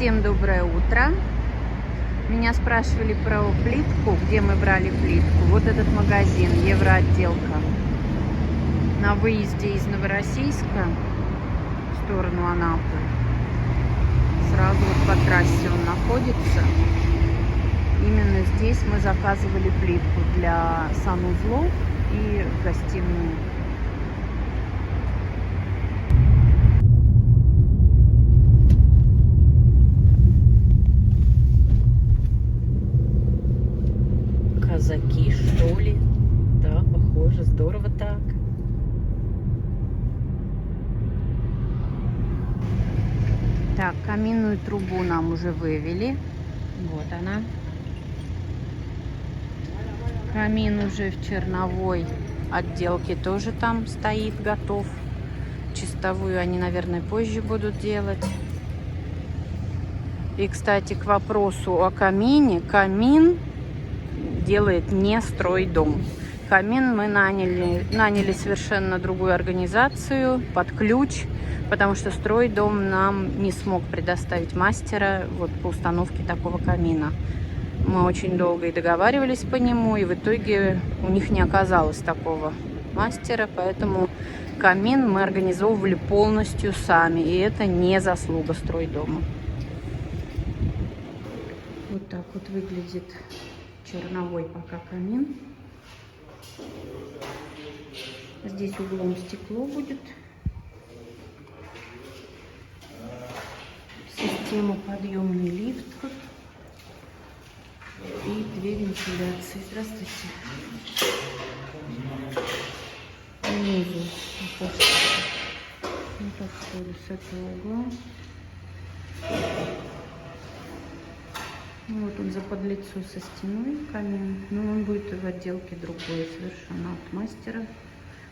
Всем доброе утро. Меня спрашивали про плитку, где мы брали плитку. Вот этот магазин, Евроотделка. На выезде из Новороссийска в сторону Анапы. Сразу вот по трассе он находится. Именно здесь мы заказывали плитку для санузлов и гостиную. Казаки, что ли? Да, похоже, здорово так. Так, каминную трубу нам уже вывели. Вот она. Камин уже в черновой отделке тоже там стоит, готов. Чистовую они, наверное, позже будут делать. И, кстати, к вопросу о камине. Камин делает не стройдом. Камин мы наняли совершенно другую организацию под ключ, потому что стройдом нам не смог предоставить мастера вот по установке такого камина. Мы очень долго и договаривались по нему, и в итоге у них не оказалось такого мастера, поэтому камин мы организовывали полностью сами, и это не заслуга стройдома. Вот так вот выглядит черновой пока камин. Здесь углом стекло будет. Система подъемный лифт и две вентиляции. Здравствуйте. Внизу не подходит с этого угла. Вот он заподлицо со стеной камин, но он будет в отделке другой совершенно от мастера.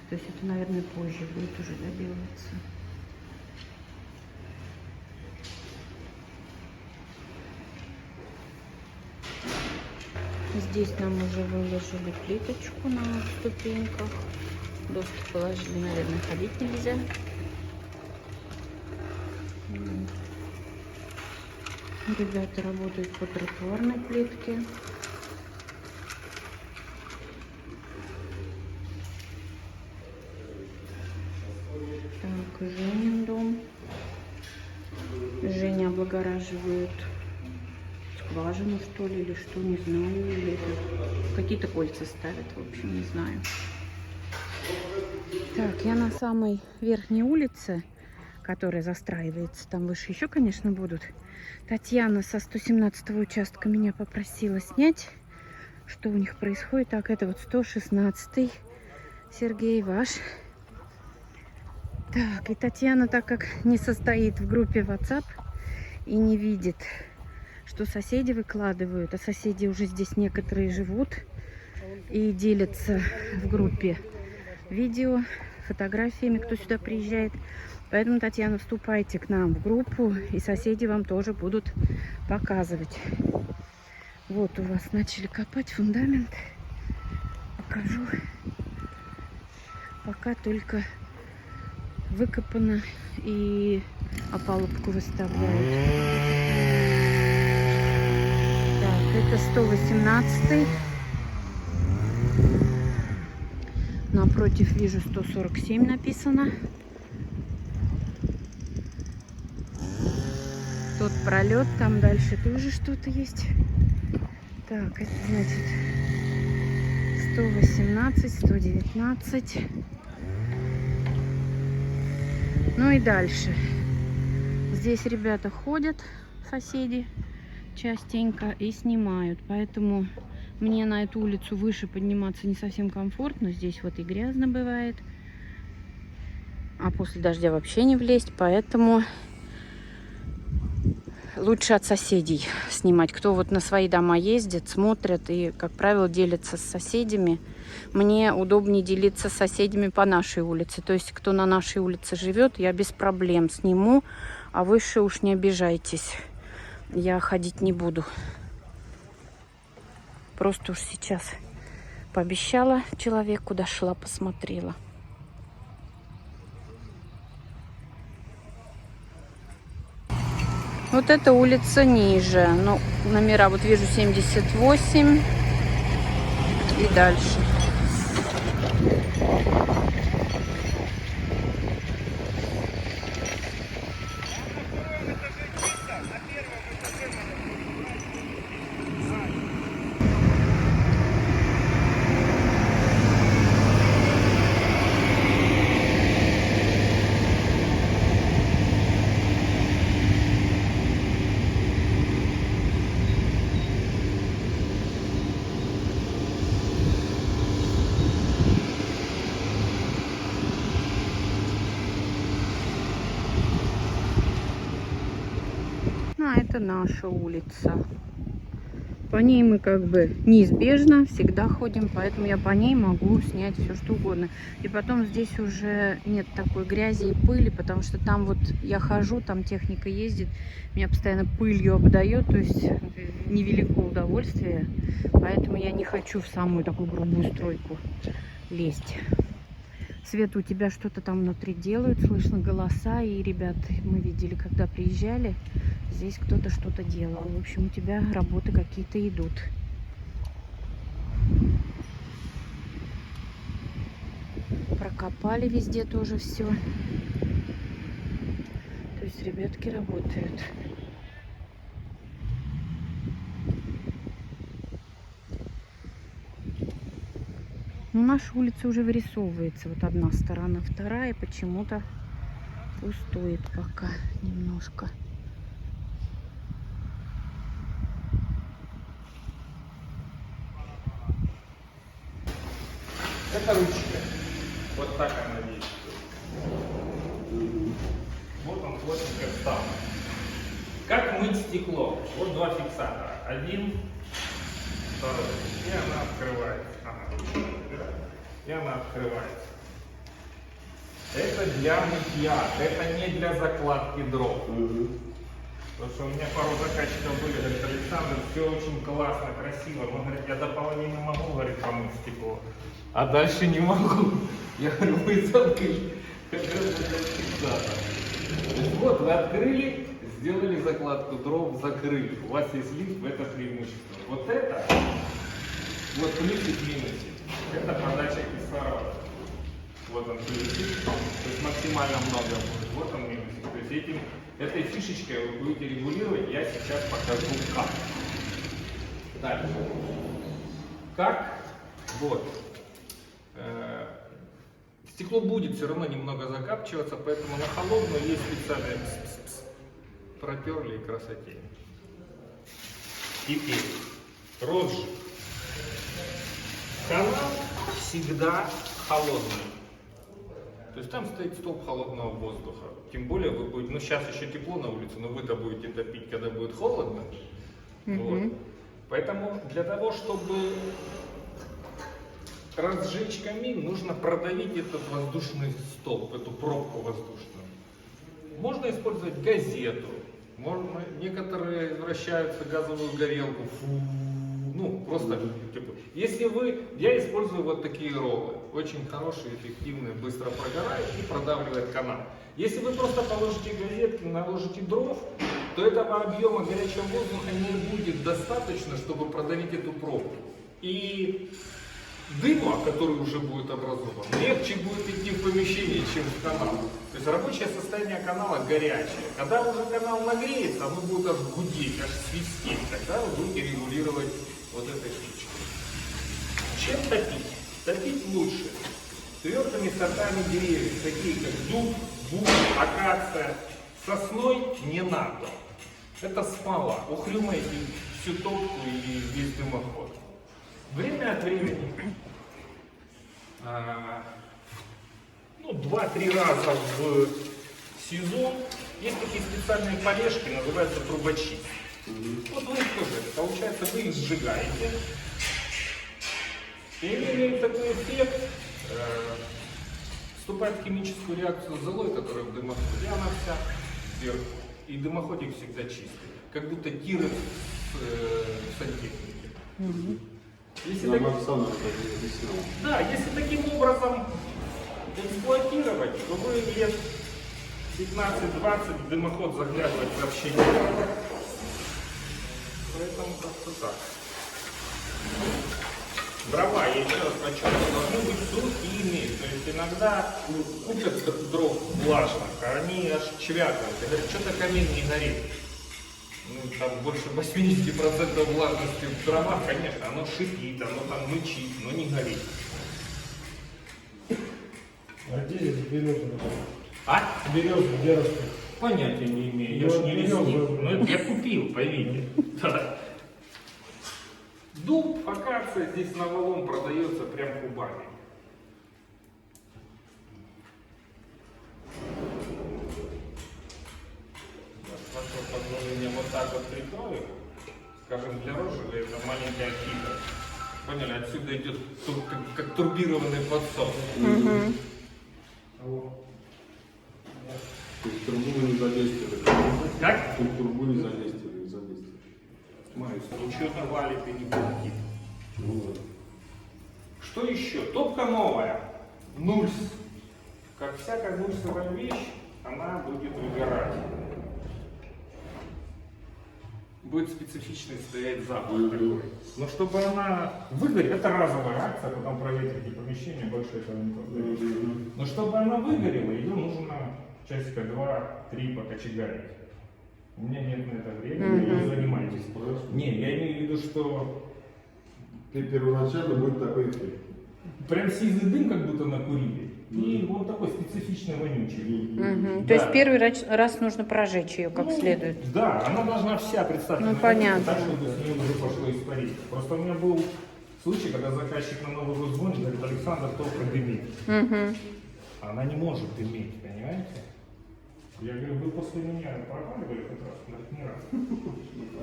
То есть это, наверное, позже будет уже доделываться. Здесь нам уже выложили плиточку на ступеньках. Доски положили, наверное, ходить нельзя. Ребята работают по тротуарной плитке. Так, Женин дом. Женя облагораживает скважину, что ли, или что, не знаю. Или какие-то кольца ставят, в общем, не знаю. Так, я на самой верхней улице, которая застраивается. Там выше еще, конечно, будут. Татьяна со 117-го участка меня попросила снять, что у них происходит. Так, это вот 116-й. Сергей ваш. Так, и Татьяна, так как не состоит в группе WhatsApp и не видит, что соседи выкладывают, а соседи уже здесь некоторые живут и делятся в группе видео, фотографиями, кто сюда приезжает. Поэтому, Татьяна, вступайте к нам в группу, и соседи вам тоже будут показывать. Вот у вас начали копать фундамент. Покажу. Пока только выкопано и опалубку выставляют. Так, это 118. Напротив вижу 147 написано. Тот пролет, там дальше тоже что-то есть. Так, это значит 118, 119. Ну и дальше. Здесь ребята ходят, соседи, частенько и снимают. Поэтому мне на эту улицу выше подниматься не совсем комфортно. Здесь вот и грязно бывает. А после дождя вообще не влезть. Поэтому лучше от соседей снимать. Кто вот на свои дома ездит, смотрят и, как правило, делятся с соседями. Мне удобнее делиться с соседями по нашей улице. То есть, кто на нашей улице живет, я без проблем сниму. А выше уж не обижайтесь. Я ходить не буду. Просто уж сейчас пообещала человеку, дошла, посмотрела. Вот эта улица ниже. Ну, номера вот вижу 78 и дальше. А это наша улица. По ней мы как бы неизбежно всегда ходим, поэтому я по ней могу снять все что угодно. И потом здесь уже нет такой грязи и пыли, потому что там вот я хожу, там техника ездит, меня постоянно пылью обдает, то есть невеликое удовольствие. Поэтому я не хочу в самую такую грубую стройку лезть. Света, у тебя что-то там внутри делают, слышно голоса, и, ребят, мы видели, когда приезжали, здесь кто-то что-то делал. В общем, у тебя работы какие-то идут. Прокопали везде тоже все. То есть ребятки работают. Ну, наша улица уже вырисовывается. Вот одна сторона, вторая почему-то пустует пока немножко. Это ручка. Вот так она действует. Вот он плотненько встал. Как мыть стекло? Вот два фиксатора. Один, второй. И она открывается. И она открывается. Это для мытья. Это не для закладки дров. Потому что у меня пару заказчиков были, говорит, Александр, все очень классно, красиво. Он говорит, я до половины могу, говорит, помыть стекло. А дальше не могу. Я говорю, вы замкнули. Как раз для фиксатора. Вот вы открыли, сделали закладку дров, закрыли. У вас есть лифт, это преимущество. Вот это, вот плюсик, минусик. Это подача кислорода. Вот он плюсик, то есть максимально много будет. Вот он минусик. То есть этой фишечкой вы будете регулировать, я сейчас покажу как. Дальше. Как? Вот. Стекло будет все равно немного закапчиваться, поэтому на холодную есть специальные протерли и красоте. Теперь розжиг. Канал всегда холодный. То есть там стоит столб холодного воздуха. Тем более вы будете, ну сейчас еще тепло на улице, но вы-то будете топить, когда будет холодно. Вот. Поэтому для того, чтобы разжечь камин, нужно продавить этот воздушный столб, эту пробку воздушную. Можно использовать газету. Можно, некоторые вращаются газовую горелку. Ну, просто типа. Если вы, я использую вот такие роллы. Очень хорошие, эффективные, быстро прогорают и продавливают канал. Если вы просто положите газетки, наложите дров, то этого объема горячего воздуха не будет достаточно, чтобы продавить эту пробку. И дыма, который уже будет образован, легче будет идти в помещение, чем в канал. То есть рабочее состояние канала горячее. Когда уже канал нагреется, оно будет аж гудеть, аж свистеть. Тогда вы будете регулировать вот этой штучкой. Чем топить? Топить лучше твердыми сортами деревьев, такие как дуб, бук, акация. Сосной не надо. Это смола. Ухрюмайте всю топку и весь дымоход. Время от времени, ну, 2-3 раза в сезон, есть такие специальные полежки, называются трубочи. Вот вы их тоже, получается, вы их сжигаете. И они имеют такой эффект, вступает в химическую реакцию с золой, которая в дымоходе, и она вся вверху. И дымоходик всегда чистый, как будто тиры в сантехнике. Если да, если таким образом эксплуатировать, то вы лет 15-20 дымоход заглядывать вообще не надо. Поэтому как-то так. Дрова, я еще раз подчеркиваю, должны быть сухими. То есть иногда купят дров влажных, а они аж чвякают. Я говорю, что-то камин не горит. Ну, там больше 80% влажности в дровах, конечно, оно шипит, оно там мычит, но не горит. А где здесь береза? А? Береза где растет? Понятия не имею, я ж не лесник. Но это я купил, поймите. Дуб, акация здесь на валом продается прям кубами. Ваше позволение вот так вот прикрою, скажем, для рожи это маленькая фига. Поняли, отсюда идет как турбированный подсос. То есть трубу вы не залезть. Как? Тут трубу не залезть или не залезть. Учета валит и не платит. Ну, да. Что еще? Топка новая. Нульс. Как всякая нульсовая вещь, она будет выгорать. Будет специфичный стоять запах такой. Но чтобы она выгорела, это разовая акция, потом проветрите помещение, больше этого не продается. Но чтобы она выгорела, ее нужно часика 2-3 покочегарить. У меня нет на это времени, вы не занимаетесь. Не, я имею в виду, что Ты первоначально будет такой эффект. прям сизый дым как будто накурили. И он такой специфичный, вонючий. То есть первый раз нужно прожечь ее как Ну, следует. Да, она должна вся, представьте, Ну, находиться понятно. так, чтобы с нее уже пошло испарить. Просто у меня был случай, когда заказчик на Новый год звонит, говорит, Александр, только дымит. Она не может дымить, понимаете? Я говорю, вы после меня проваливали хоть раз? Говорит, не раз.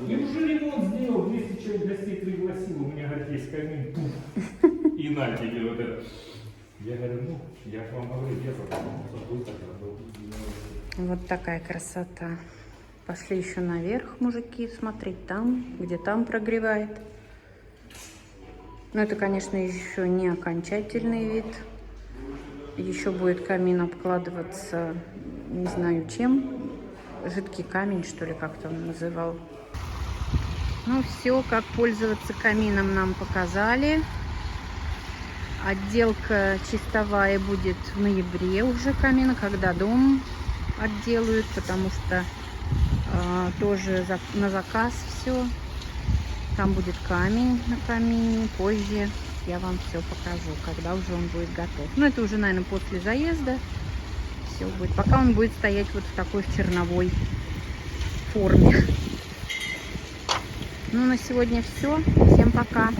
Я уже ремонт сделал, 200 человек гостей пригласил, у меня, говорит, есть камин, пуф. И на тебе вот это. Я говорю, ну, я к вам говорю, я забыл, так был. Вот такая красота. Пошли еще наверх, мужики, смотреть там, где там прогревает. Но это, конечно, еще не окончательный вид. Еще будет камин обкладываться, не знаю чем. Жидкий камень, что ли, как-то он называл. Ну все, как пользоваться камином нам показали. Отделка чистовая будет в ноябре уже камина, когда дом отделают, потому что тоже на заказ все. Там будет камень на камине, позже я вам все покажу, когда уже он будет готов. Ну это уже, наверное, после заезда все будет. Пока он будет стоять вот в такой черновой форме. Ну на сегодня все. Всем пока.